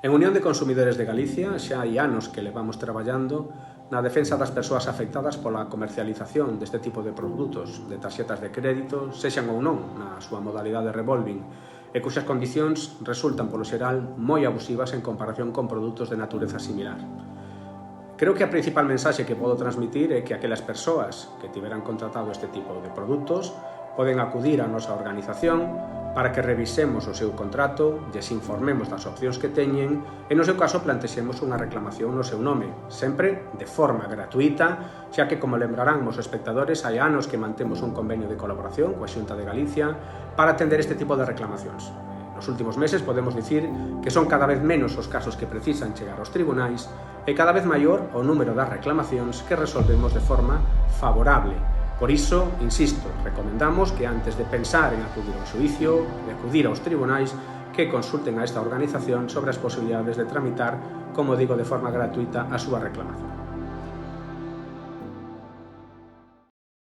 En Unión de Consumidores de Galicia xa hai anos que levamos traballando na defensa das persoas afectadas pola comercialización deste tipo de produtos de tarxetas de crédito, sexan ou non na súa modalidade revolving, e cuxas condicións resultan, polo xeral, moi abusivas en comparación con produtos de natureza similar. Creo que a principal mensaxe que podo transmitir é que aquelas persoas que tiveran contratado este tipo de produtos poden acudir á nosa organización para que revisemos o seu contrato, lles informemos das opcións que teñen e, no seu caso, plantexemos unha reclamación no seu nome, sempre de forma gratuita, xa que, como lembrarán os espectadores, hai anos que mantemos un convenio de colaboración coa Xunta de Galicia para atender este tipo de reclamacións. Nos últimos meses podemos dicir que son cada vez menos os casos que precisan chegar aos tribunais e cada vez maior o número das reclamacións que resolvemos de forma favorable. Por iso, insisto, recomendamos que antes de pensar en acudir ao xuízo, de acudir aos tribunais, que consulten a esta organización sobre as posibilidades de tramitar, como digo, de forma gratuita a súa reclamación.